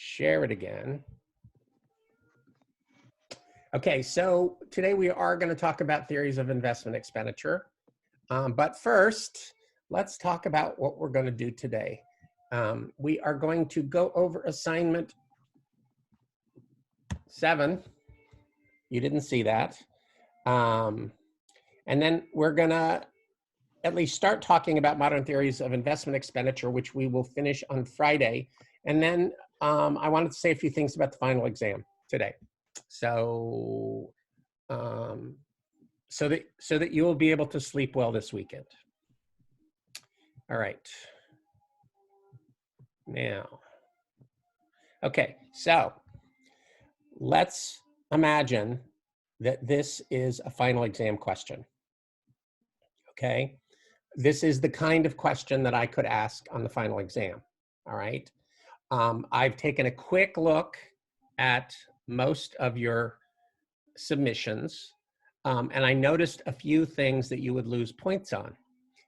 share it again. Okay, so today we are going to talk about theories of investment expenditure. But first, let's talk about what we're going to do today. We are going to go over assignment 7. You didn't see that. And then we're going to at least start talking about modern theories of investment expenditure, which we will finish on Friday. And then I wanted to say a few things about the final exam today. So, so that you will be able to sleep well this weekend. All right. Now, okay, so let's imagine that this is a final exam question. Okay, this is the kind of question that I could ask on the final exam. All right. I've taken a quick look at most of your submissions, and I noticed a few things that you would lose points on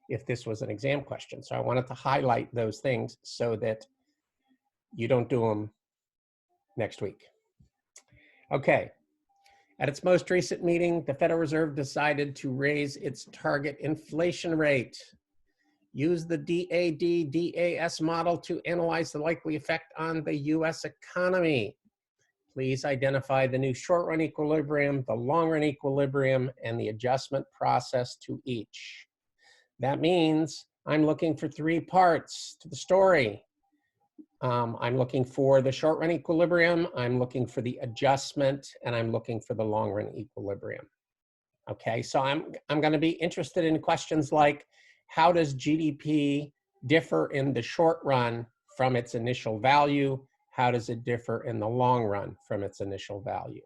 if this was an exam question. So I wanted to highlight those things so that you don't do them next week. Okay. At its most recent meeting, the Federal Reserve decided to raise its target inflation rate. Use the DAD-DAS model to analyze the likely effect on the US economy. Please identify the new short-run equilibrium, the long-run equilibrium, and the adjustment process to each. That means I'm looking for 3 parts to the story. I'm looking for the short-run equilibrium, I'm looking for the adjustment, and I'm looking for the long-run equilibrium. Okay, so I'm going to be interested in questions like, how does GDP differ in the short run from its initial value? How does it differ in the long run from its initial value?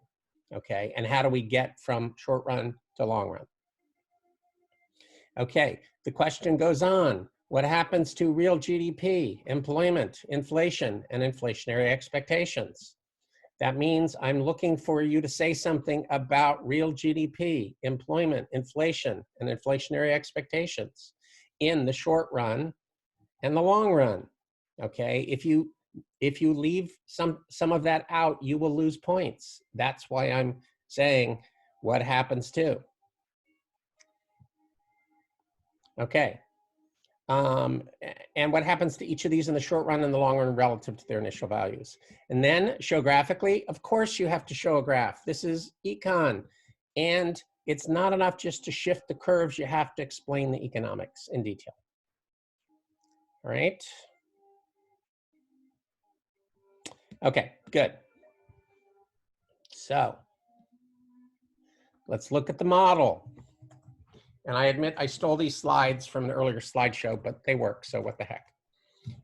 Okay, and how do we get from short run to long run? Okay, the question goes on. What happens to real GDP, employment, inflation, and inflationary expectations? That means I'm looking for you to say something about real GDP, employment, inflation, and inflationary expectations in the short run and the long run. Okay, if you leave some of that out, you will lose points. That's why I'm saying what happens to. Okay. And what happens to each of these in the short run and the long run relative to their initial values. And then show graphically. Of course, you have to show a graph. This is econ. And it's not enough just to shift the curves. You have to explain the economics in detail. All right. Okay, good. So let's look at the model. And I admit I stole these slides from an earlier slideshow, but they work, so what the heck.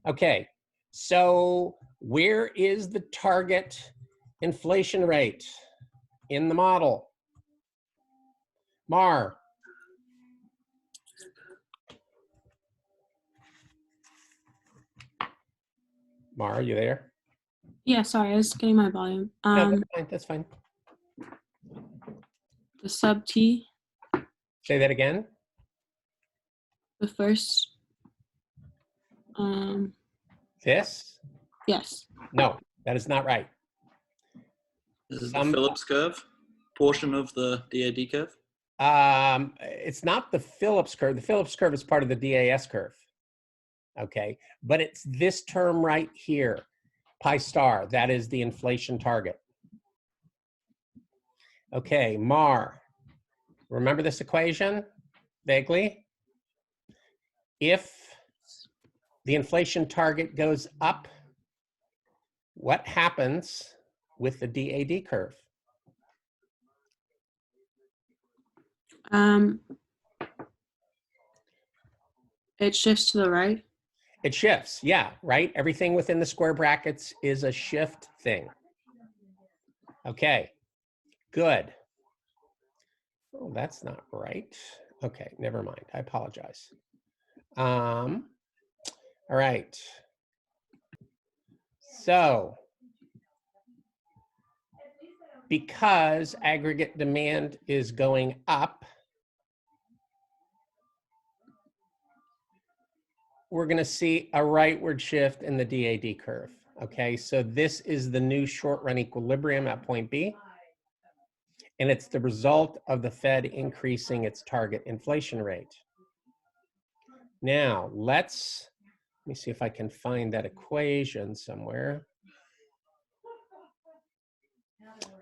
Okay, so where is the target inflation rate in the model? Mar. Mar, are you there? Yeah, sorry, I was getting my volume. No, that's fine, that's fine. The sub T. Say that again. The first. This? Yes. No, that is not right. This is the Phillips curve portion of the DAD curve? It's not the Phillips curve. The Phillips curve is part of the DAS curve. Okay, but it's this term right here, pi star. That is the inflation target. Okay, Mar. Remember this equation vaguely? If the inflation target goes up, what happens with the DAD curve? It shifts to the right. It shifts, yeah, right? Everything within the square brackets is a shift thing. Okay, good. Oh, that's not right. Okay, never mind. I apologize. All right. So, because aggregate demand is going up, we're going to see a rightward shift in the DAD curve. Okay, so this is the new short-run equilibrium at point B. And it's the result of the Fed increasing its target inflation rate. Now, let me see if I can find that equation somewhere.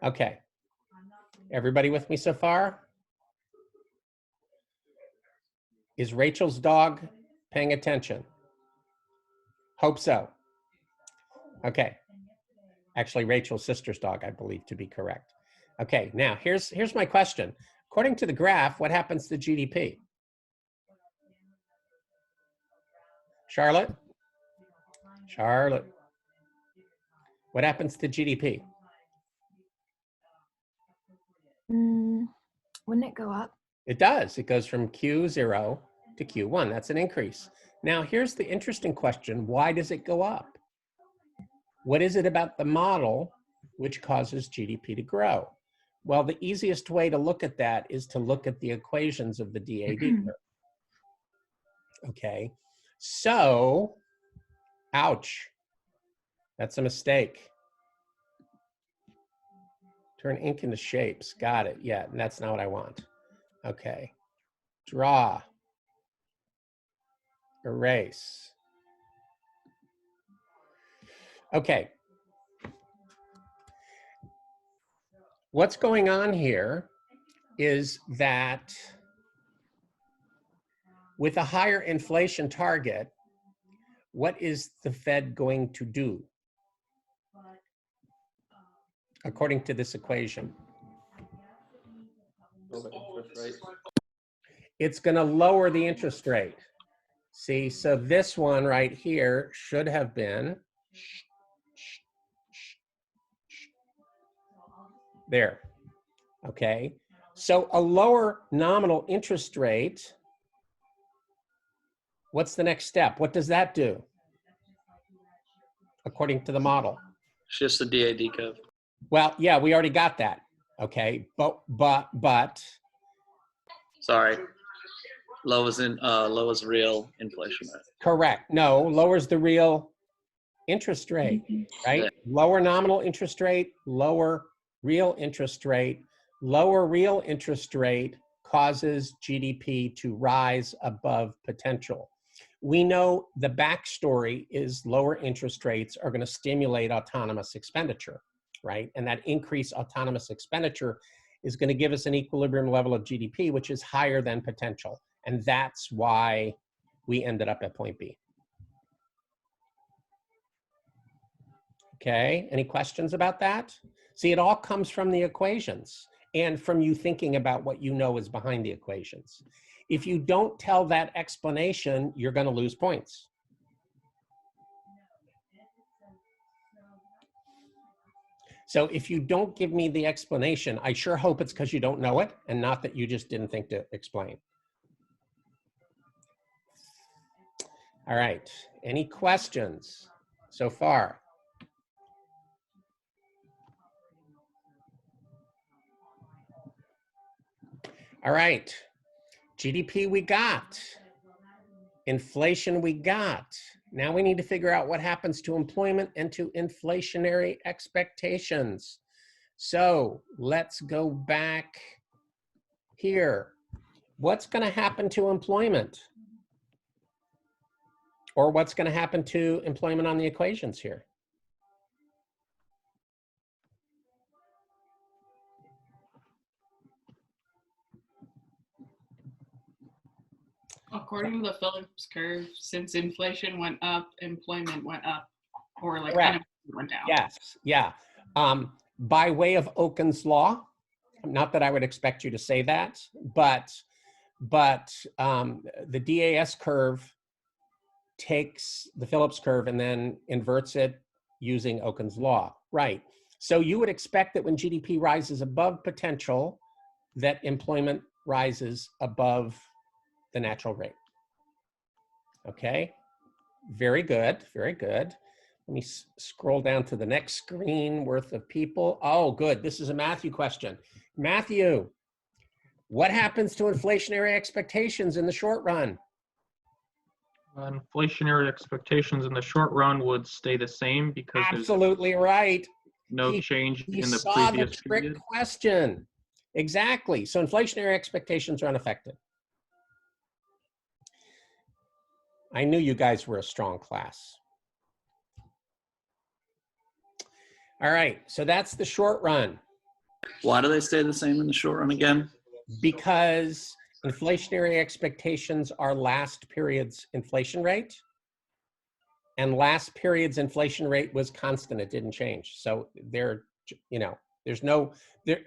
Okay, everybody with me so far? Is Rachel's dog paying attention? Hope so. Okay, actually Rachel's sister's dog, I believe to be correct. Okay, now here's my question. According to the graph, what happens to GDP? Charlotte? Charlotte. What happens to GDP? Wouldn't it go up? It does. It goes from Q0 to Q1. That's an increase. Now, here's the interesting question. Why does it go up? What is it about the model which causes GDP to grow? Well, the easiest way to look at that is to look at the equations of the DAD curve. Okay, so, ouch, that's a mistake. Turn ink into shapes, got it, yeah, and that's not what I want. Okay, draw, erase. Okay, what's going on here is that with a higher inflation target, what is the Fed going to do? According to this equation. It's going to lower the interest rate. See, so this one right here should have been there. Okay, so a lower nominal interest rate, what's the next step? What does that do? According to the model. Shifts the DAD curve. Well, yeah, we already got that. Okay, but. Sorry. Lowers real inflation rate. Correct. No, lowers the real interest rate, right? Yeah. Lower nominal interest rate, lower real interest rate. Lower real interest rate causes GDP to rise above potential. We know the backstory is lower interest rates are going to stimulate autonomous expenditure, right? And that increased autonomous expenditure is going to give us an equilibrium level of GDP, which is higher than potential. And that's why we ended up at point B. Okay, any questions about that? See, it all comes from the equations and from you thinking about what you know is behind the equations. If you don't tell that explanation, you're going to lose points. So if you don't give me the explanation, I sure hope it's because you don't know it and not that you just didn't think to explain. All right, any questions so far? All right, GDP we got, inflation we got. Now we need to figure out what happens to employment and to inflationary expectations. So let's go back here. What's going to happen to employment? Or what's going to happen to employment on the equations here? According to the Phillips curve, since inflation went up, employment went up, or like Correct. unemployment went down. Yes, yeah. By way of Okun's law, not that I would expect you to say that, but the DAS curve takes the Phillips curve and then inverts it using Okun's law, right? So you would expect that when GDP rises above potential, that employment rises above the natural rate. Okay, very good, very good. Let me scroll down to the next screen worth of people. Oh, good, this is a Matthew question. Matthew, what happens to inflationary expectations in the short run? Inflationary expectations in the short run would stay the same because there's Absolutely right. no He- change He in the saw the previous trick period. question. Exactly. So inflationary expectations are unaffected. I knew you guys were a strong class. All right, so that's the short run. Why do they stay the same in the short run again? Because inflationary expectations are last period's inflation rate. And last period's inflation rate was constant, it didn't change. So there, you know, there's no, there,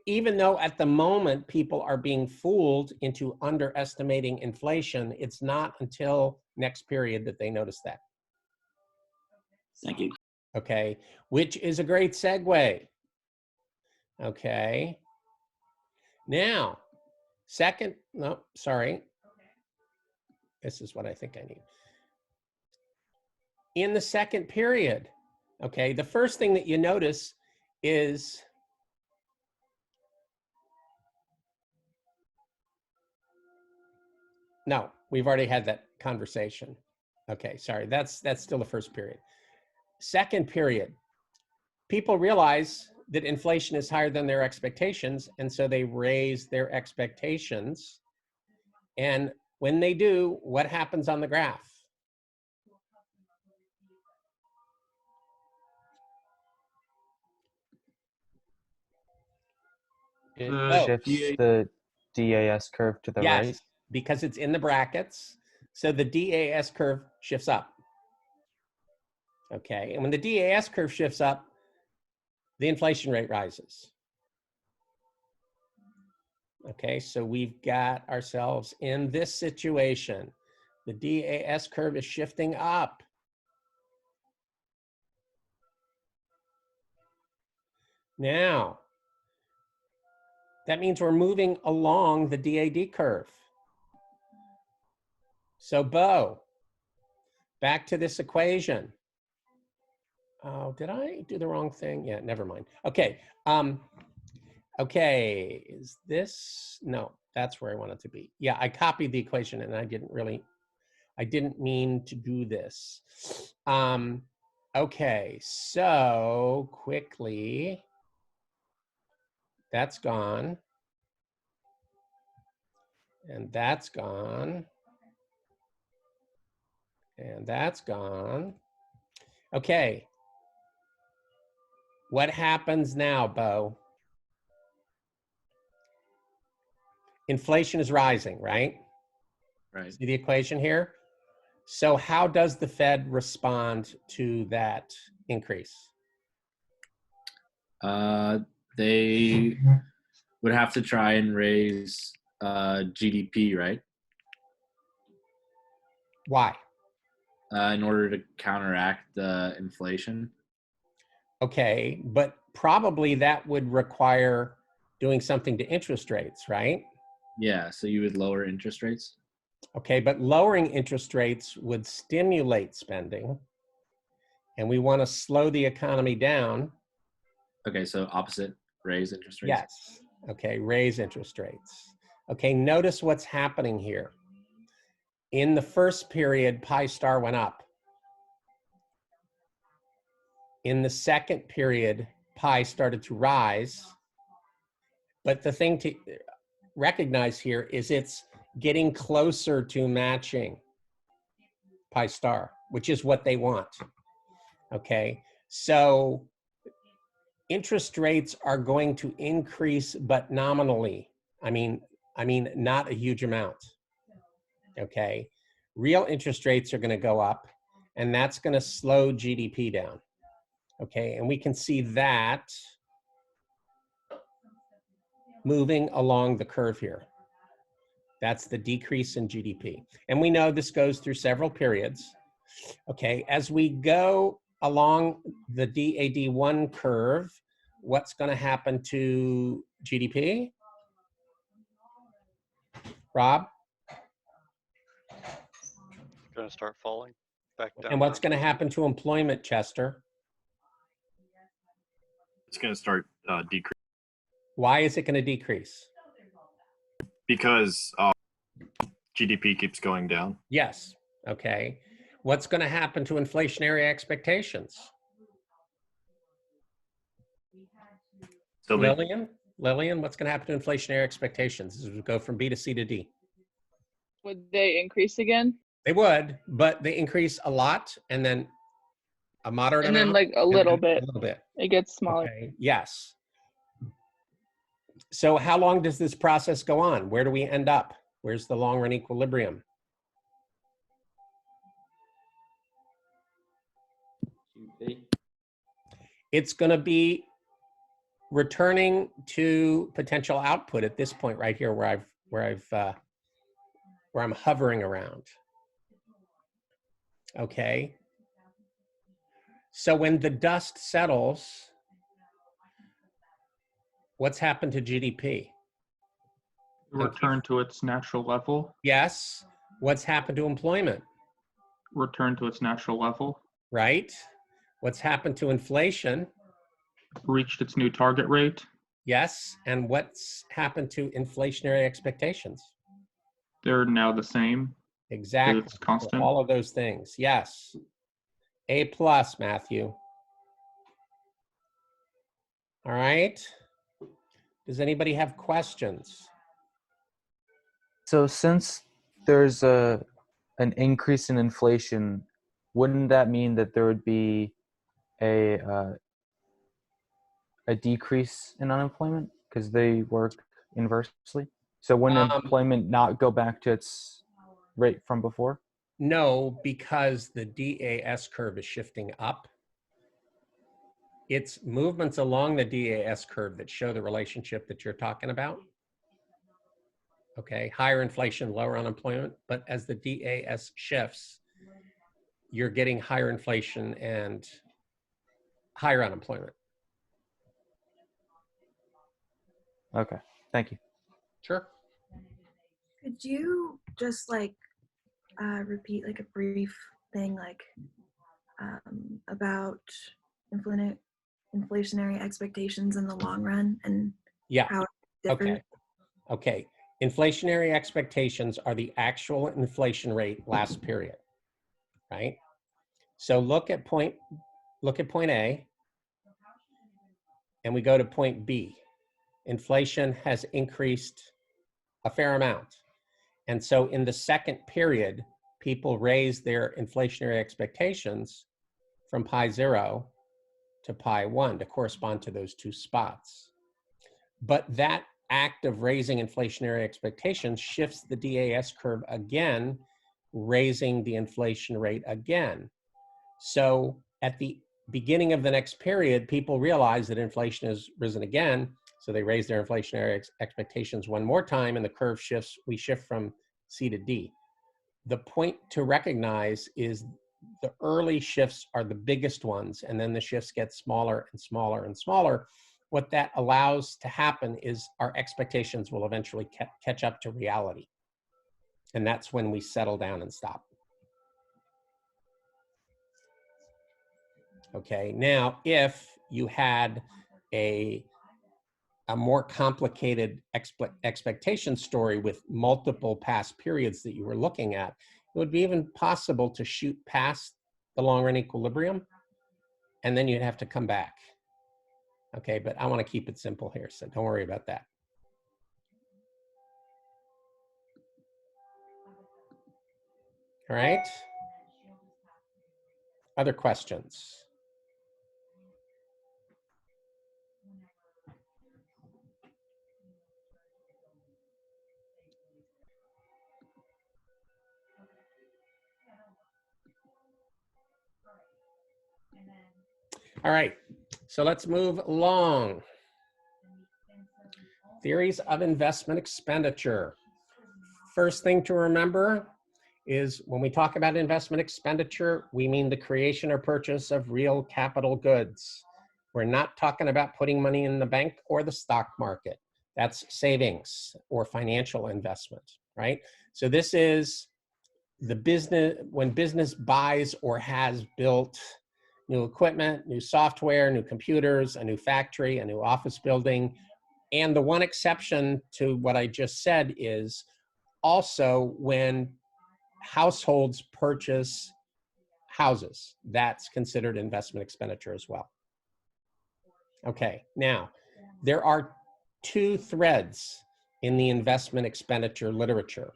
even though at the moment people are being fooled into underestimating inflation, it's not until next period that they notice that. Thank you. Okay, which is a great segue. Okay. Now, second, no, sorry. This is what I think I need. In the second period, okay, the first thing that you notice is no, we've already had that conversation. Okay, sorry, that's still the first period. Second period, people realize that inflation is higher than their expectations, and so they raise their expectations. And when they do, what happens on the graph? It Oh, shifts the DAS curve to the yes, right. because it's in the brackets. So the DAS curve shifts up. Okay, and when the DAS curve shifts up, the inflation rate rises. Okay, so we've got ourselves in this situation. The DAS curve is shifting up. Now, that means we're moving along the DAD curve. So Bo, back to this equation. Oh, did I do the wrong thing? Yeah, never mind. Okay, okay, is this, no, that's where I want it to be. Yeah, I copied the equation and I didn't mean to do this. Okay, so quickly, that's gone. And that's gone. And that's gone. Okay. What happens now, Bo? Inflation is rising, right? Right. See the equation here? So how does the Fed respond to that increase? They would have to try and raise GDP, right? Why? In order to counteract the inflation. Okay, but probably that would require doing something to interest rates, right? Yeah, so you would lower interest rates. Okay, but lowering interest rates would stimulate spending, and we want to slow the economy down. Okay, so opposite, raise interest rates. Yes. Okay, raise interest rates. Okay, notice what's happening here. In the first period, pi star went up. In the second period, pi started to rise. But the thing to recognize here is it's getting closer to matching pi star, which is what they want. Okay, so interest rates are going to increase, but nominally. I mean, not a huge amount. Okay, real interest rates are going to go up, and that's going to slow GDP down. Okay, and we can see that moving along the curve here. That's the decrease in GDP. And we know this goes through several periods. Okay, as we go along the DAD1 curve, what's going to happen to GDP? Rob? Going to start falling back down. And what's going to happen to employment, Chester? It's going to start decreasing Why is it going to decrease? because GDP keeps going down. Yes. Okay. What's going to happen to inflationary expectations? Still be. Lillian, what's going to happen to inflationary expectations as we go from B to C to D? Would they increase again? They would, but they increase a lot and then a moderate And amount. then like a and little then bit. A little bit. It gets smaller. Okay. Yes. So how long does this process go on? Where do we end up? Where's the long run equilibrium? It's going to be returning to potential output at this point right here where I'm hovering around. Okay. So when the dust settles, what's happened to GDP? Return to its natural level. Yes. What's happened to employment? Return to its natural level. Right. What's happened to inflation? Reached its new target rate. Yes. And what's happened to inflationary expectations? They're now the same. Exactly. It's constant. All of those things. Yes. A+, Matthew. All right. Does anybody have questions? So since there's an increase in inflation, wouldn't that mean that there would be a decrease in unemployment because they work inversely? So wouldn't employment not go back to its rate from before? No, because the DAS curve is shifting up. It's movements along the DAS curve that show the relationship that you're talking about. Okay, higher inflation, lower unemployment, but as the DAS shifts, you're getting higher inflation and higher unemployment. Okay, thank you. Sure. Could you just like repeat like a brief thing like about inflationary expectations in the long run and how it differs? Okay. Inflationary expectations are the actual inflation rate last period, right? So look at point A, and we go to point B. Inflation has increased a fair amount. And so in the second period, people raised their inflationary expectations from pi 0 to pi 1 to correspond to those two spots. But that act of raising inflationary expectations shifts the DAS curve again, raising the inflation rate again. So at the beginning of the next period, people realize that inflation has risen again, so they raise their inflationary expectations one more time, and the curve shifts. We shift from C to D. The point to recognize is the early shifts are the biggest ones, and then the shifts get smaller and smaller and smaller. What that allows to happen is our expectations will eventually catch up to reality. And that's when we settle down and stop. Okay, now if you had a more complicated expectation story with multiple past periods that you were looking at, it would be even possible to shoot past the long run equilibrium, and then you'd have to come back. Okay, but I want to keep it simple here, so don't worry about that. All right. Other questions? All right, so let's move along. Theories of investment expenditure. First thing to remember is when we talk about investment expenditure, we mean the creation or purchase of real capital goods. We're not talking about putting money in the bank or the stock market. That's savings or financial investment, right? So this is the business, when business buys or has built new equipment, new software, new computers, a new factory, a new office building. And the one exception to what I just said is also when households purchase houses. That's considered investment expenditure as well. Okay, now, there are two threads in the investment expenditure literature.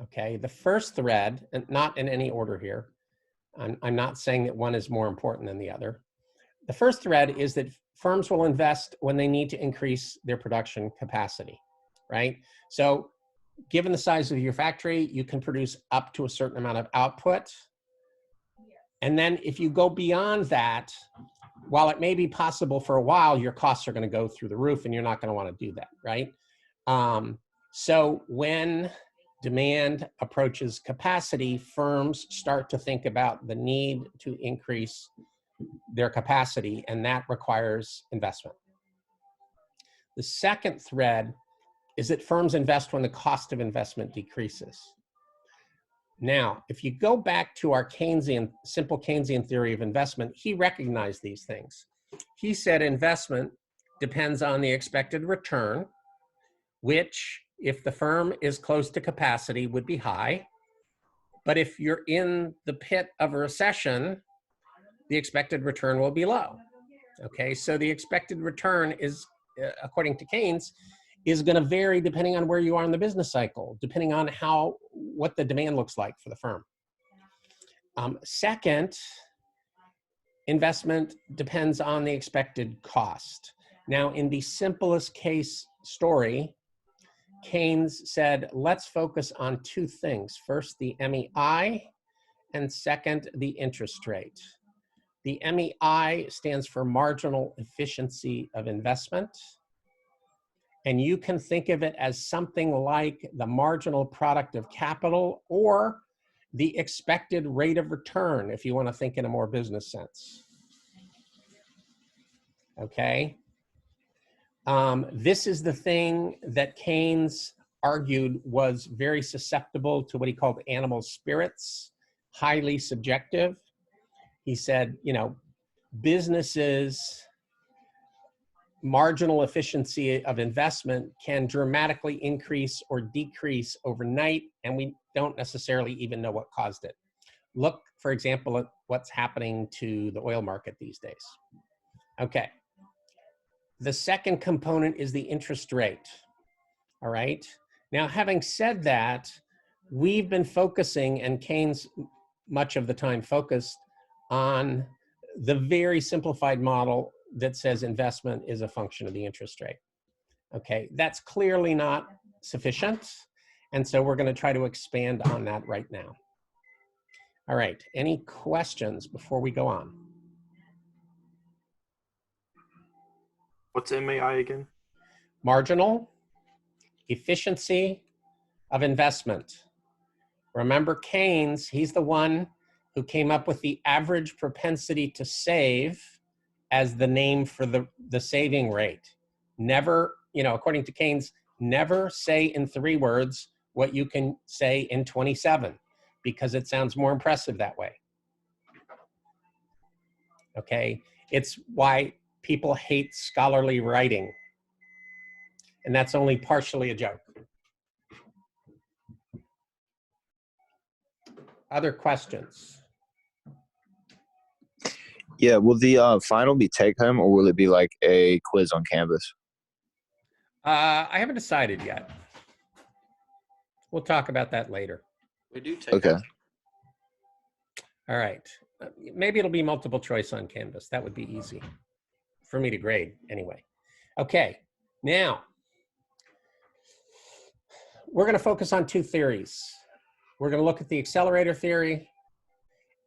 Okay, the first thread, and not in any order here, I'm not saying that one is more important than the other. The first thread is that firms will invest when they need to increase their production capacity, right? So given the size of your factory, you can produce up to a certain amount of output. And then if you go beyond that, while it may be possible for a while, your costs are going to go through the roof and you're not going to want to do that, right? So when demand approaches capacity, firms start to think about the need to increase their capacity, and that requires investment. The second thread is that firms invest when the cost of investment decreases. Now, if you go back to our simple Keynesian theory of investment, he recognized these things. He said investment depends on the expected return, which, if the firm is close to capacity, would be high. But if you're in the pit of a recession, the expected return will be low. Okay, so the expected return is, according to Keynes, is going to vary depending on where you are in the business cycle, depending on what the demand looks like for the firm. Second, investment depends on the expected cost. Now, in the simplest case story, Keynes said, let's focus on two things. First, the MEI, and second, the interest rate. The MEI stands for marginal efficiency of investment. And you can think of it as something like the marginal product of capital or the expected rate of return, if you want to think in a more business sense. Okay? This is the thing that Keynes argued was very susceptible to what he called animal spirits, highly subjective. He said, businesses' marginal efficiency of investment can dramatically increase or decrease overnight, and we don't necessarily even know what caused it. Look, for example, at what's happening to the oil market these days. Okay. The second component is the interest rate. All right. Now, having said that, we've been focusing, and Keynes much of the time focused on the very simplified model that says investment is a function of the interest rate. Okay, that's clearly not sufficient. And so we're going to try to expand on that right now. All right, any questions before we go on? What's MAI again? Marginal efficiency of investment. Remember Keynes, he's the one who came up with the average propensity to save as the name for the saving rate. Never, according to Keynes, never say in 3 words what you can say in 27, because it sounds more impressive that way. Okay, it's why people hate scholarly writing. And that's only partially a joke. Other questions? Yeah, will the final be take home, or will it be like a quiz on Canvas? I haven't decided yet. We'll talk about that later. We do take Okay. All right. Maybe it'll be multiple choice on Canvas. That would be easy for me to grade anyway. Okay, now we're going to focus on 2 theories. We're going to look at the accelerator theory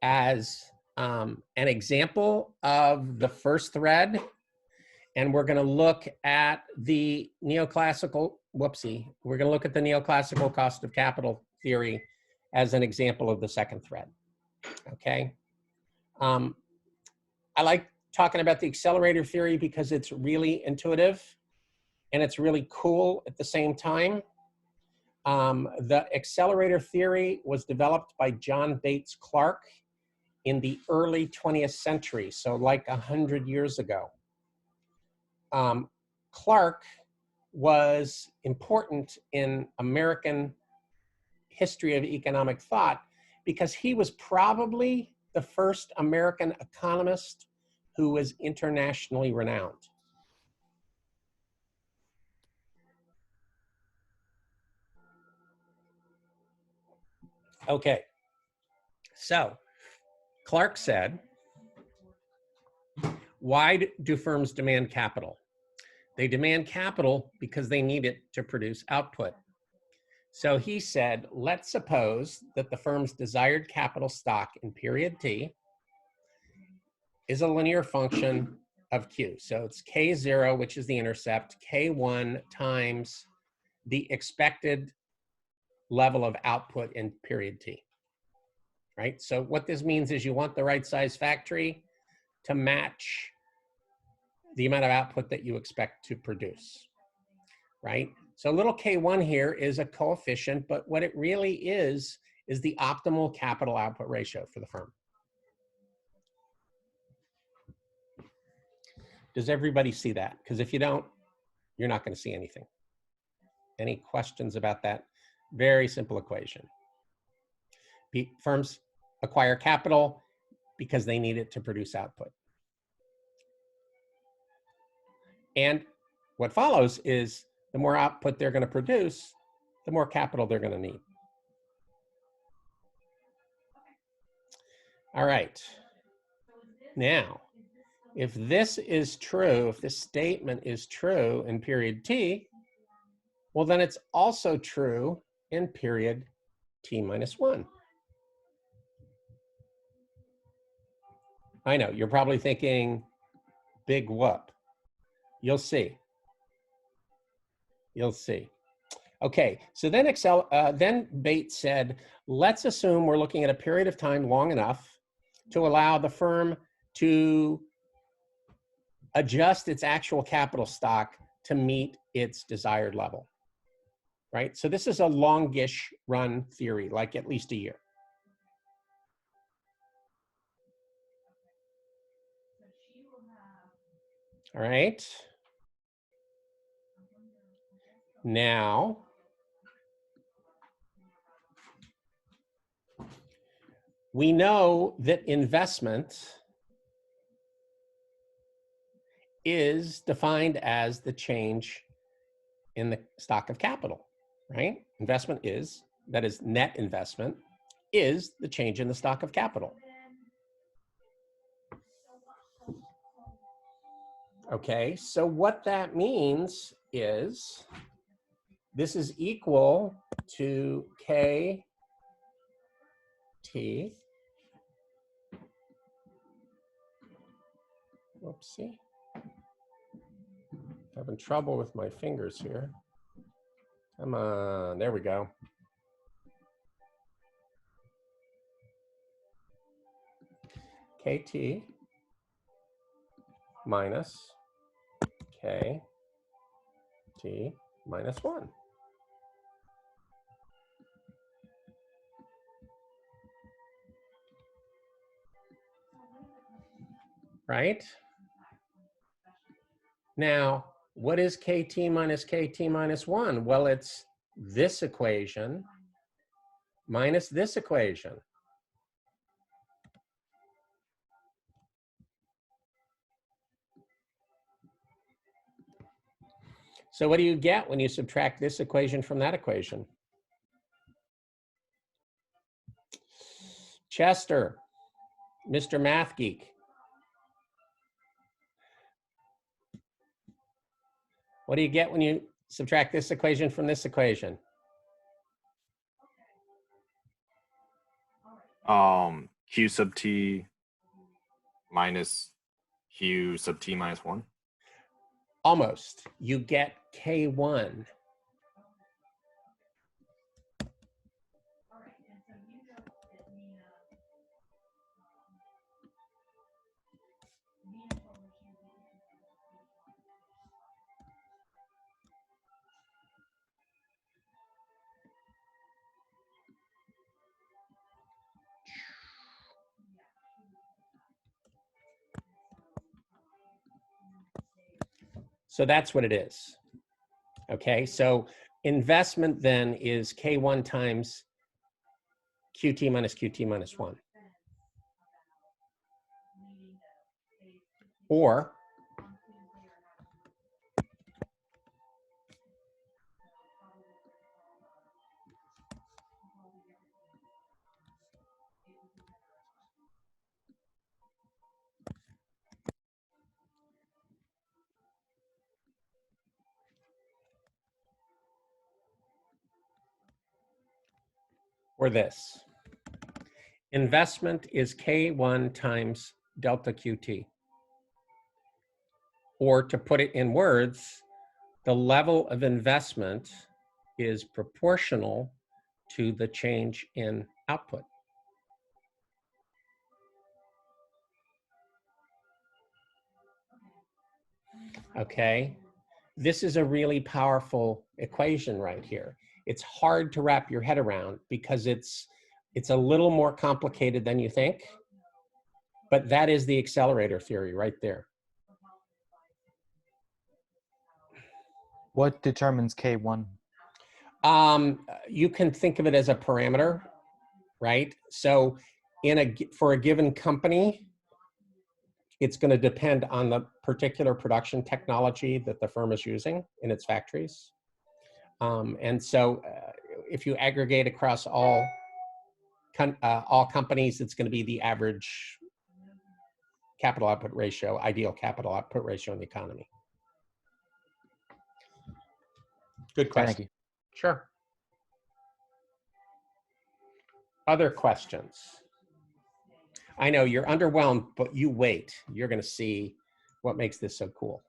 as an example of the first thread, and we're going to look at the neoclassical, we're going to look at the neoclassical cost of capital theory as an example of the second thread. Okay. I like talking about the accelerator theory because it's really intuitive and it's really cool at the same time. The accelerator theory was developed by John Bates Clark in the early 20th century, so like 100 years ago. Clark was important in American history of economic thought because he was probably the first American economist who was internationally renowned. Okay, so Clark said, why do firms demand capital? They demand capital because they need it to produce output. So he said, let's suppose that the firm's desired capital stock in period T is a linear function of Q. So it's K0, which is the intercept, K1 times the expected level of output in period T, right? So what this means is you want the right size factory to match the amount of output that you expect to produce, right? So little k1 here is a coefficient, but what it really is the optimal capital output ratio for the firm. Does everybody see that? Because if you don't, you're not going to see anything. Any questions about that? Very simple equation. Firms acquire capital because they need it to produce output. And what follows is the more output they're going to produce, the more capital they're going to need. All right. Now, if this is true, if this statement is true in period T, well, then it's also true in period T minus 1. I know, you're probably thinking, big whoop. You'll see. You'll see. Okay, so then then Bates said, let's assume we're looking at a period of time long enough to allow the firm to adjust its actual capital stock to meet its desired level, right? So this is a longish run theory, like at least a year. All right. Now, we know that investment is defined as the change in the stock of capital, right? Investment is, that is net investment, is the change in the stock of capital. Okay, so what that means is this is equal to KT Whoopsie. Having trouble with my fingers here. Come on, there we go. KT minus KT minus 1. Right? Now, what is KT minus 1? Well, it's this equation minus this equation. So what do you get when you subtract this equation from that equation? Chester, Mr. Math Geek. What do you get when you subtract this equation from this equation? Q sub t minus Q sub t minus 1. Almost. You get K1. So that's what it is. Okay, so investment then is K1 times QT minus QT minus 1. Or this. Investment is K1 times delta QT. Or to put it in words, the level of investment is proportional to the change in output. Okay, this is a really powerful equation right here. It's hard to wrap your head around because it's a little more complicated than you think, but that is the accelerator theory right there. What determines K1? You can think of it as a parameter, right? So for a given company, it's going to depend on the particular production technology that the firm is using in its factories. And so if you aggregate across all companies, it's going to be the average capital output ratio, ideal capital output ratio in the economy. Good question. Thank you. Sure. Other questions? I know you're underwhelmed, but you wait. You're going to see what makes this so cool.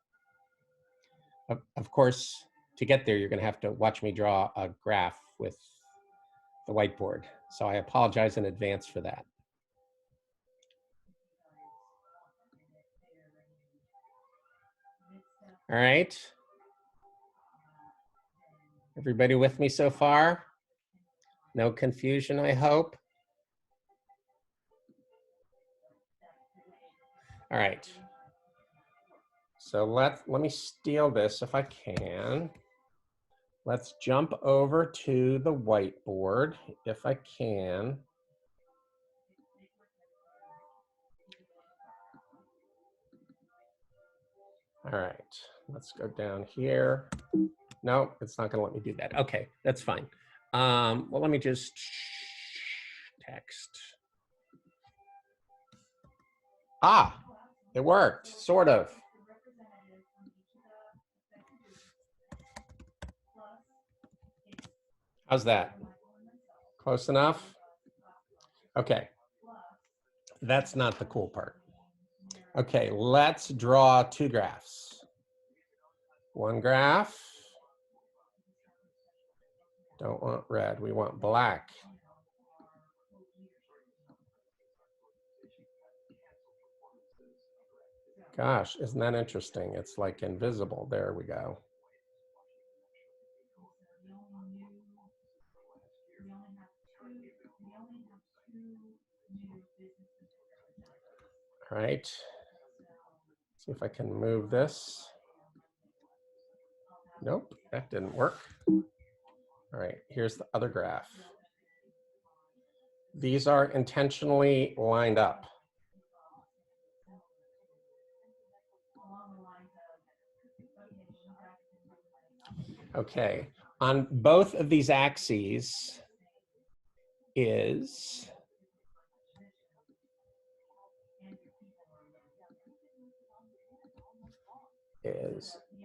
Of course, to get there, you're going to have to watch me draw a graph with the whiteboard. So I apologize in advance for that. All right. Everybody with me so far? No confusion, I hope. All right. So let me steal this if I can. Let's jump over to the whiteboard if I can. All right, let's go down here. No, it's not going to let me do that. Okay, that's fine. Well, let me just text. Ah, it worked, sort of. How's that? Close enough? Okay, that's not the cool part. Okay, let's draw two graphs. One graph. Don't want red, we want black. Gosh, isn't that interesting? It's like invisible. There we go. All right. See if I can move this. Nope, that didn't work. All right, here's the other graph. These are intentionally lined up. Okay, on both of these axes is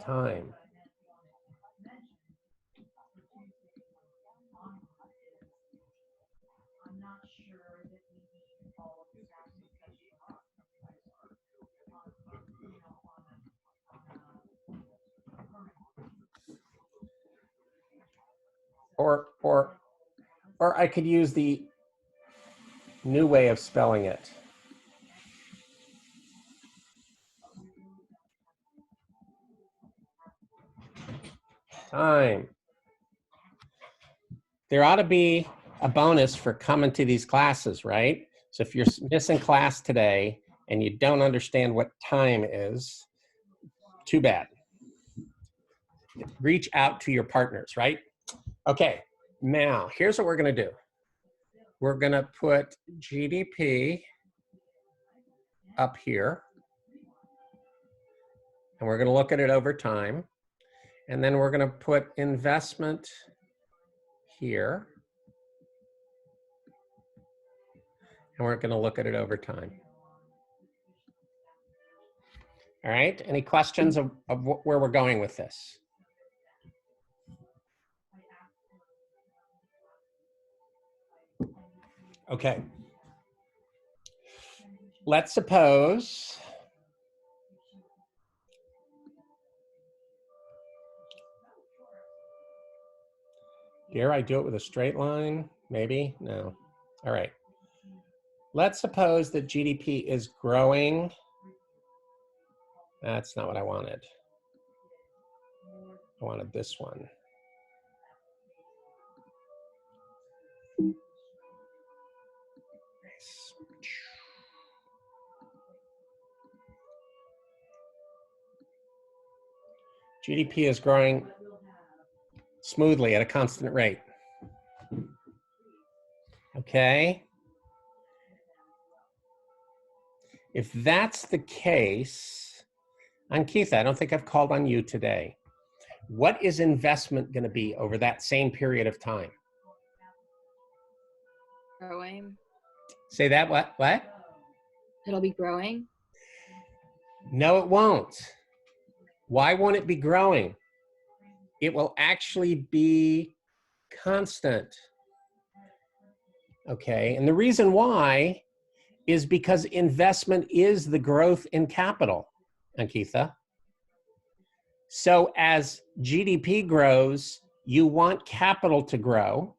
time. Or I could use the new way of spelling it. Time. There ought to be a bonus for coming to these classes, right? So if you're missing class today and you don't understand what time is, too bad. Reach out to your partners, right? Okay, now here's what we're going to do. we're going to put GDP up here. And we're going to look at it over time. And then we're going to put investment here. And we're going to look at it over time. All right, any questions of where we're going with this? Okay. Let's suppose dare I do it with a straight line? Maybe? No. All right. Let's suppose that GDP is growing. That's not what I wanted. I wanted this one. GDP is growing smoothly at a constant rate. Okay. If that's the case, Ankitha, I don't think I've called on you today. What is investment going to be over that same period of time? Growing. Say that, what? It'll be growing. No, it won't. Why won't it be growing? It will actually be constant. Okay, and the reason why is because investment is the growth in capital, Ankitha. So as GDP grows, you want capital to grow.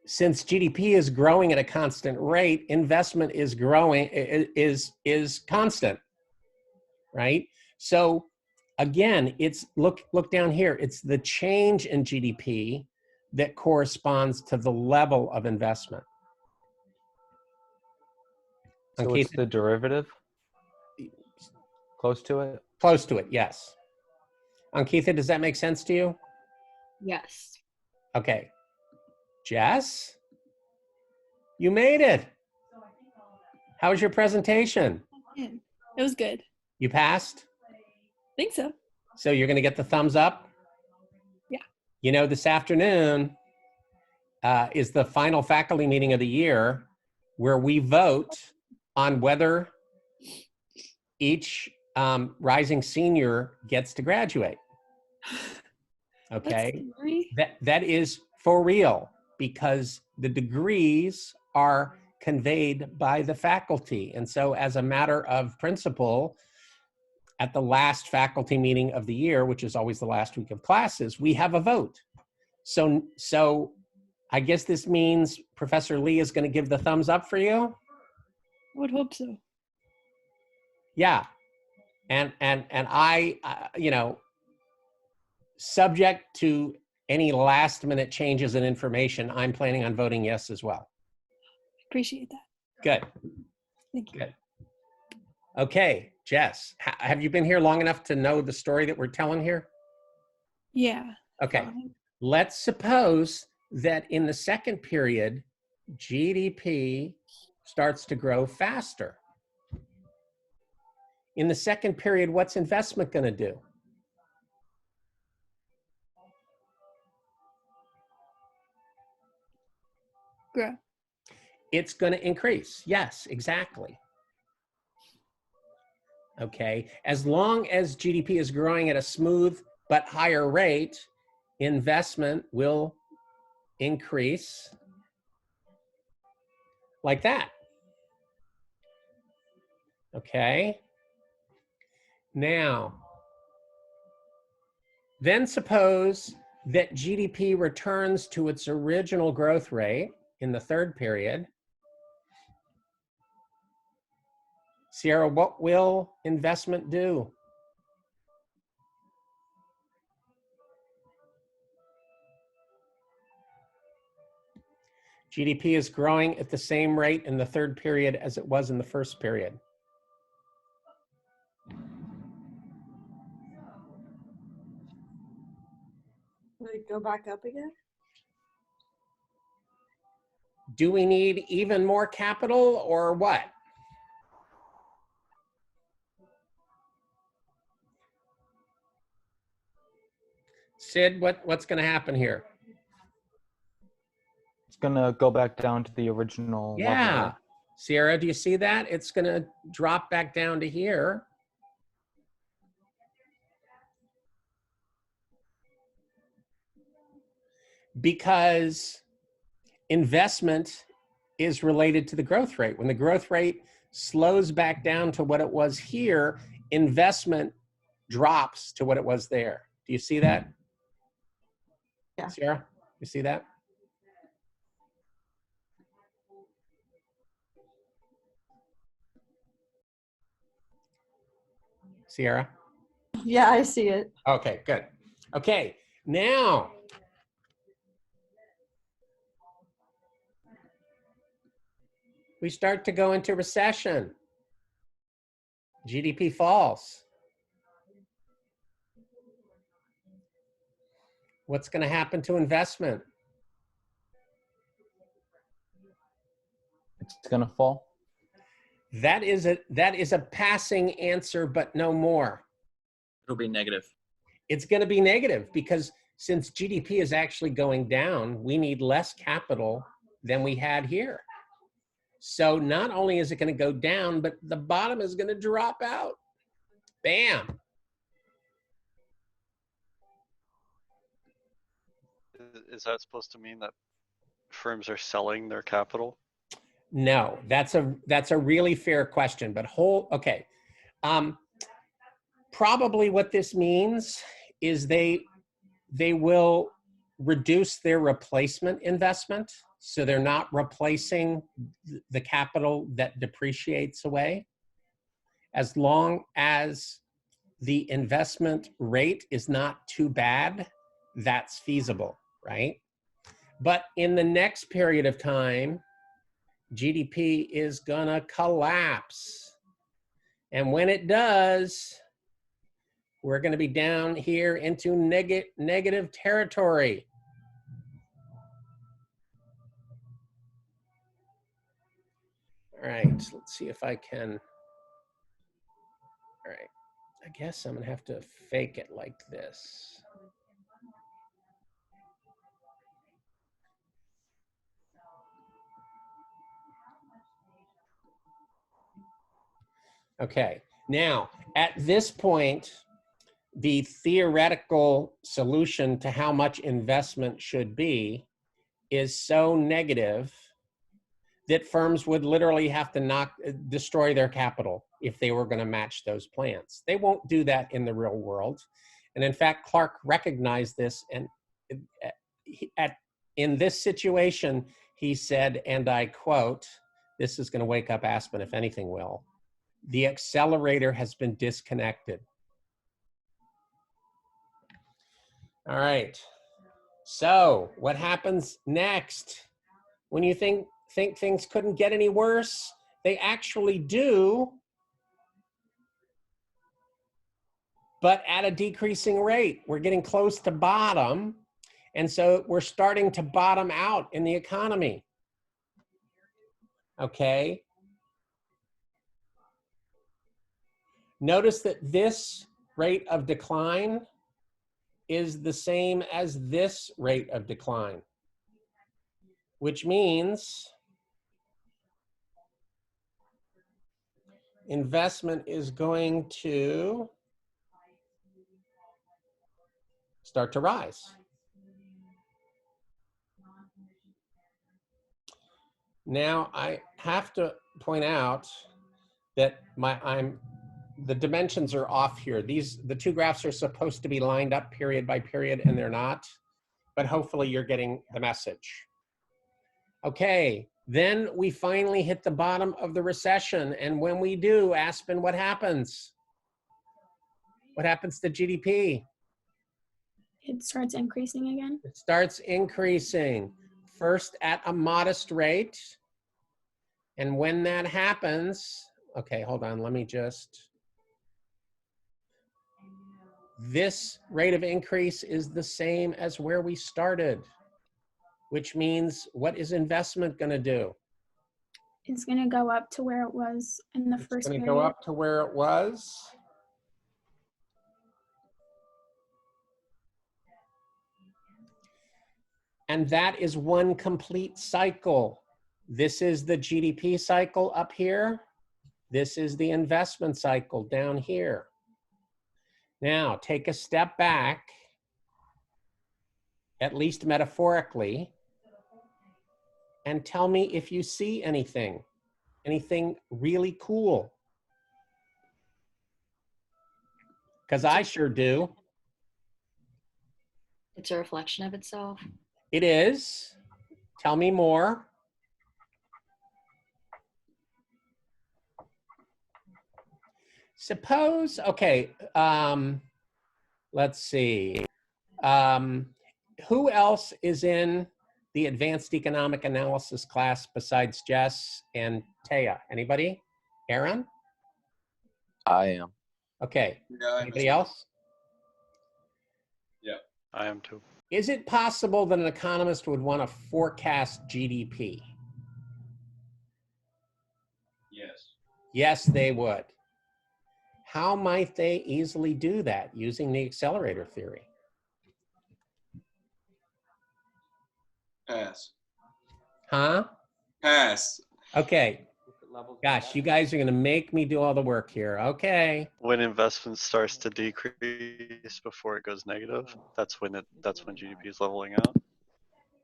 Since GDP is growing at a constant rate, investment is growing, is constant, right? So again, it's look down here. It's the change in GDP that corresponds to the level of investment. So it's the derivative? Close to it? Close to it, yes. Ankitha, does that make sense to you? Yes. Okay. Jess? You made it. How was your presentation? Yeah, it was good. You passed? Think so. So you're going to get the thumbs up? Yeah. You know, this afternoon is the final faculty meeting of the year where we vote on whether each rising senior gets to graduate. Okay? That is for real, because the degrees are conveyed by the faculty. And so as a matter of principle, at the last faculty meeting of the year, which is always the last week of classes, we have a vote. So I guess this means Professor Lee is going to give the thumbs up for you? I would hope so. Yeah. And I, you know, subject to any last minute changes in information, I'm planning on voting yes as well. Appreciate that. Good. Thank you. Good. Okay, Jess, have you been here long enough to know the story that we're telling here? Yeah. Okay. Let's suppose that in the second period, GDP starts to grow faster. In the second period, what's investment going to do? Grow. It's going to increase. Yes, exactly. Okay. As long as GDP is growing at a smooth but higher rate, investment will increase like that. Okay. Now, then suppose that GDP returns to its original growth rate in the third period. Sierra, what will investment do? GDP is growing at the same rate in the third period as it was in the first period. Will it go back up again? Do we need even more capital or what? Sid, what's going to happen here? It's gonna go back down to the original Yeah. level. Sierra, do you see that? It's going to drop back down to here. Because investment is related to the growth rate. When the growth rate slows back down to what it was here, investment drops to what it was there. Do you see that? Yeah. Sarah, you see that? Sierra? Yeah, I see it. Okay, good. Okay, now we start to go into recession. GDP falls. What's going to happen to investment? It's gonna fall. That is a passing answer, but no more. It'll be negative. It's going to be negative because since GDP is actually going down, we need less capital than we had here. So not only is it going to go down, but the bottom is going to drop out. Bam. Is that supposed to mean that firms are selling their capital? No, that's a really fair question, but okay. Probably what this means is they will reduce their replacement investment, so they're not replacing the capital that depreciates away. As long as the investment rate is not too bad, that's feasible, right? But in the next period of time, GDP is gonna collapse. And when it does, we're gonna be down here into negative territory. All right, let's see if I can. All right, I guess I'm gonna have to fake it like this. Okay, now at this point, the theoretical solution to how much investment should be is so negative that firms would literally have to destroy their capital if they were going to match those plans. They won't do that in the real world. And in fact, Clark recognized this, and in this situation, he said, and I quote, this is going to wake up Aspen if anything will, "The accelerator has been disconnected." All right, so what happens next? When you think things couldn't get any worse, they actually do, but at a decreasing rate. We're getting close to bottom, and so we're starting to bottom out in the economy. Okay. Notice that this rate of decline is the same as this rate of decline, which means investment is going to start to rise. Now I have to point out that the dimensions are off here. The two graphs are supposed to be lined up period by period, and they're not, but hopefully you're getting the message. Okay, then we finally hit the bottom of the recession, and when we do, Aspen, what happens? What happens to GDP? It starts increasing again. It starts increasing, first at a modest rate, and when that happens, okay, hold on, let me just, this rate of increase is the same as where we started, which means what is investment going to do? It's going to go up to where it was in the It's first going to period. go up to where it was. And that is one complete cycle. This is the GDP cycle up here. This is the investment cycle down here. Now, take a step back, at least metaphorically, and tell me if you see anything really cool. Because I sure do. It's a reflection of itself. It is. Tell me more. Suppose, okay, let's see. Who else is in the advanced economic analysis class besides Jess and Taya? Anybody? Aaron? I am. Okay. Yeah, Anybody else? Yeah, I am too. Is it possible that an economist would want to forecast GDP? Yes. Yes, they would. How might they easily do that using the accelerator theory? Pass. Huh? Pass. Okay. Gosh, you guys are going to make me do all the work here. Okay. When investment starts to decrease before it goes negative, that's when GDP is leveling out.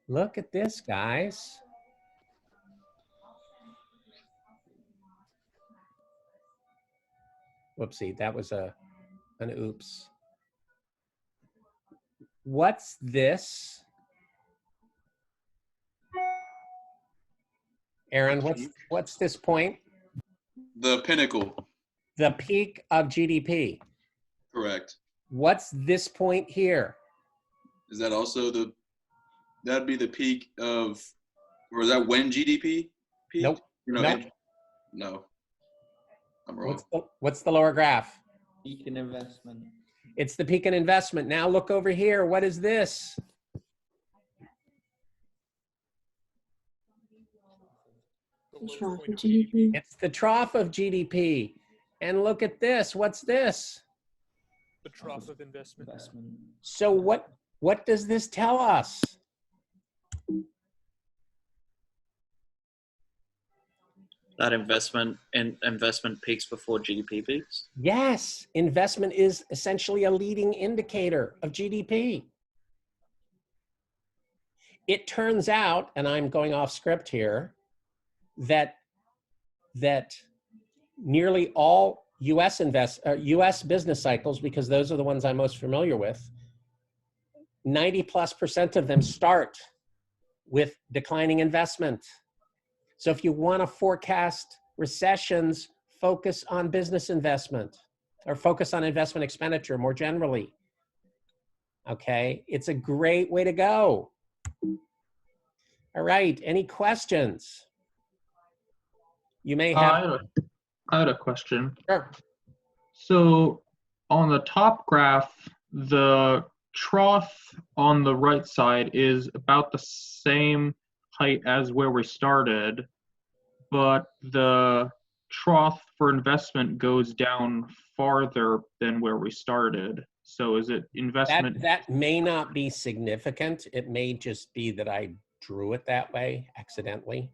Look at this, guys. Whoopsie, that was an oops. What's this? Aaron, what's this point? The pinnacle. The peak of GDP. Correct. What's this point here? Is that also that'd be the peak of, or is that when GDP peaked? Nope. No. Nope. No. I'm wrong. What's the lower graph? Peak in investment. It's the peak in investment. Now look over here. What is this? The trough of GDP. It's the trough of GDP. And look at this. What's this? The trough of investment. So what does this tell us? That investment peaks before GDP peaks? Yes, investment is essentially a leading indicator of GDP. It turns out, and I'm going off script here, that nearly all US business cycles, because those are the ones I'm most familiar with, 90+% of them start with declining investment. So if you want to forecast recessions, focus on business investment or focus on investment expenditure more generally. Okay, it's a great way to go. All right, any questions? You may have. I had a question. Sure. So on the top graph, the trough on the right side is about the same height as where we started, but the trough for investment goes down farther than where we started. So is it investment? That may not be significant. It may just be that I drew it that way accidentally.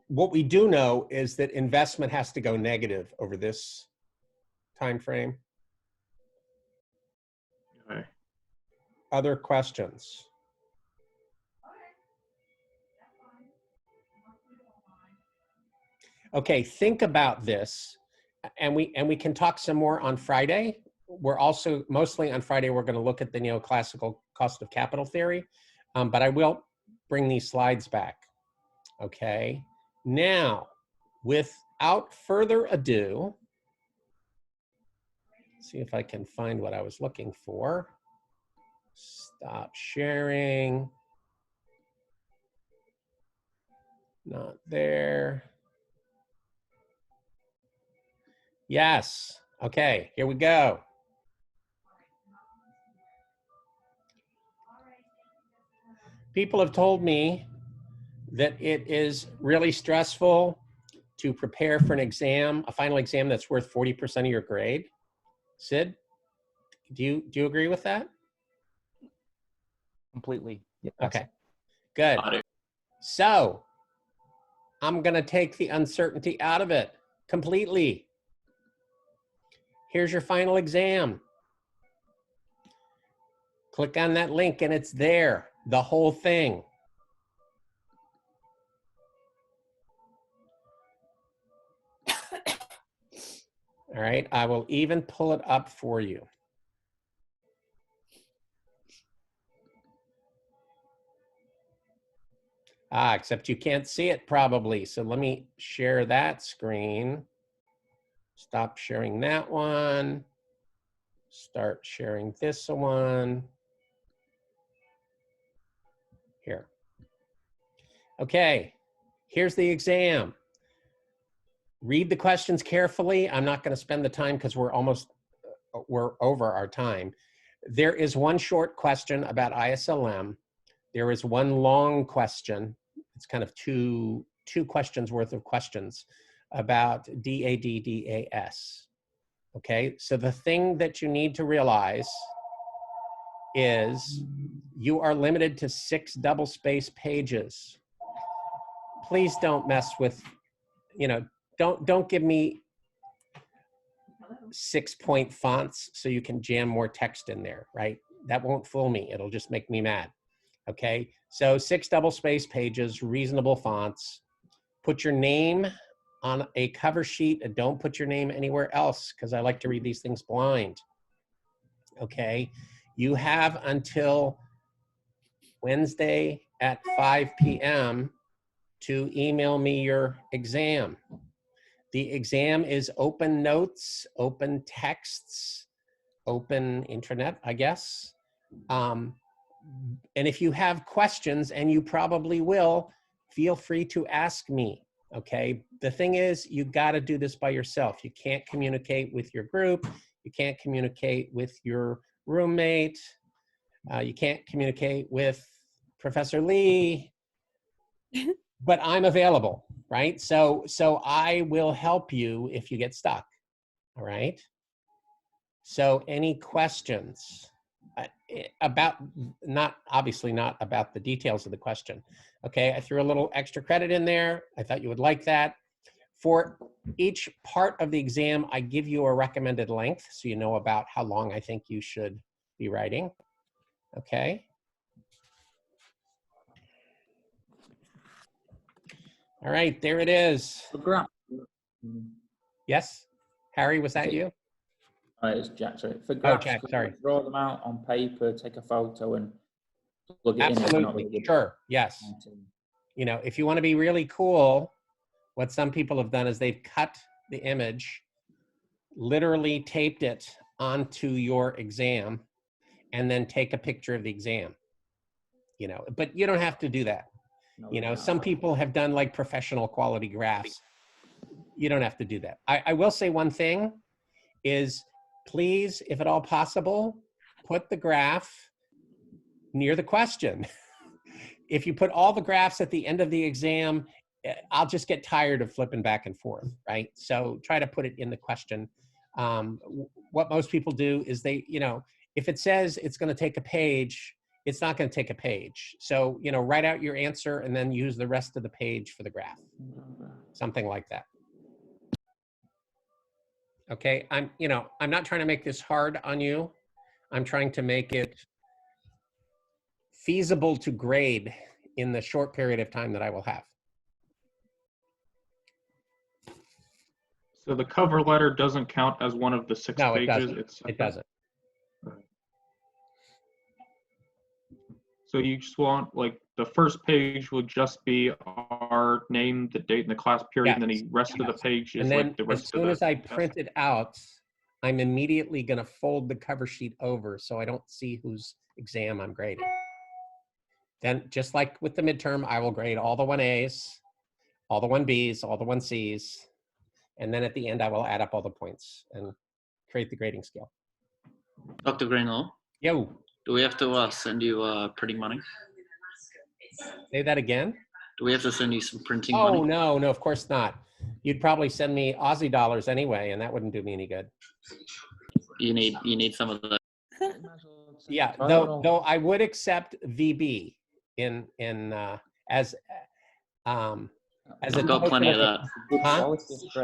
What we do know is that investment has to go negative over this time frame. Okay. Other questions? Okay, think about this, and we can talk some more on Friday. We're also, mostly on Friday, we're going to look at the neoclassical cost of capital theory, but I will bring these slides back. Okay, now, without further ado, see if I can find what I was looking for. Stop sharing. Not there. Yes. Okay, here we go. People have told me that it is really stressful to prepare for an exam, a final exam that's worth 40% of your grade. Sid, do you agree with that? Completely. Yes. Okay, good. So I'm gonna take the uncertainty out of it completely. Here's your final exam. Click on that link and it's there, the whole thing. All right, I will even pull it up for you. Except you can't see it probably. So let me share that screen. Stop sharing that one. Start sharing this one. Here. Okay, here's the exam. Read the questions carefully. I'm not going to spend the time because we're over our time. There is one short question about ISLM. There is one long question. It's kind of two questions worth of questions about DAS. Okay, so the thing that you need to realize is you are limited to 6 double-space pages. Please don't mess with, don't give me 6-point fonts so you can jam more text in there, right? That won't fool me. It'll just make me mad. Okay, so 6 double-space pages, reasonable fonts. Put your name on a cover sheet and don't put your name anywhere else because I like to read these things blind. Okay, you have until Wednesday at 5 p.m. to email me your exam. The exam is open notes, open texts, open intranet, I guess. And if you have questions, and you probably will, feel free to ask me, okay? The thing is, you gotta do this by yourself. You can't communicate with your group. You can't communicate with your roommate. You can't communicate with Professor Lee, but I'm available, right? So I will help you if you get stuck, all right? So any questions about, obviously not about the details of the question. Okay, I threw a little extra credit in there. I thought you would like that. For each part of the exam, I give you a recommended length so you know about how long I think you should be writing. Okay. All right, there it is. Yes, Harry, was that you? It's Jack. Sorry. For graphs, Jack, sorry. Draw them out on paper, take a photo, and plug it Absolutely, in. sure, yes. If you want to be really cool, what some people have done is they've cut the image, literally taped it onto your exam, and then take a picture of the exam. But you don't have to do that. Some people have done like professional quality graphs. You don't have to do that. I will say one thing is, please, if at all possible, put the graph near the question. If you put all the graphs at the end of the exam, I'll just get tired of flipping back and forth, right? So try to put it in the question. What most people do is they, if it says it's going to take a page, it's not going to take a page. So, write out your answer and then use the rest of the page for the graph. Something like that. Okay, I'm not trying to make this hard on you. I'm trying to make it feasible to grade in the short period of time that I will have. So the cover letter doesn't count as one of the 6 No, pages? It doesn't. So you just want, like, the first page will just be our name, the date, and the class period, and then the rest of the page is and then like the rest as soon of the as I print it out, I'm immediately going to fold the cover sheet over so I don't see whose exam I'm grading. Then, just like with the midterm, I will grade all the 1As, all the 1Bs, all the 1Cs, and then at the end, I will add up all the points and create the grading scale. Dr. Greenlaw? Yo. Do we have to send you printing money? Say that again? Do we have to send you some printing Oh, money? no, of course not. You'd probably send me Aussie dollars anyway, and that wouldn't do me any good. You need some of the. Yeah, though I would accept VB as a I've got plenty of that. Huh?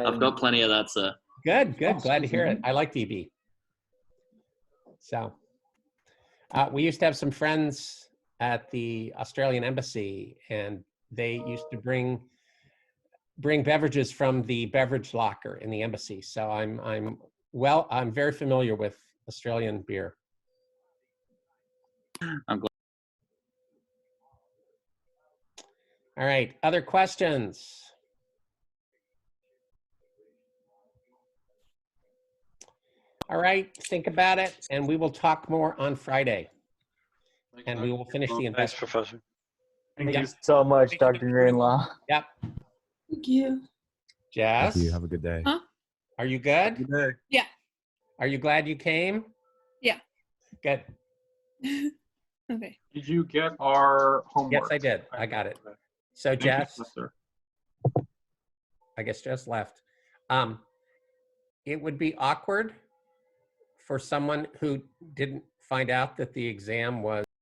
I've got plenty of that, sir. Good. Glad to hear it. I like VB. So we used to have some friends at the Australian embassy, and they used to bring beverages from the beverage locker in the embassy. So I'm very familiar with Australian beer. I'm glad. All right, other questions? All right, think about it, and we will talk more on Friday. And we will finish the investment. Thanks, Professor. Thank you so much, Dr. Greenlaw. Yep. Thank you. Jess? Thank you. Have a good day. Huh? Are you good? Good day. Yeah. Are you glad you came? Yeah. Good. Okay. Did you get our homework? Yes, I did. I got it. So Thank you, Jess, Professor. I guess Jess left. It would be awkward for someone who didn't find out that the exam was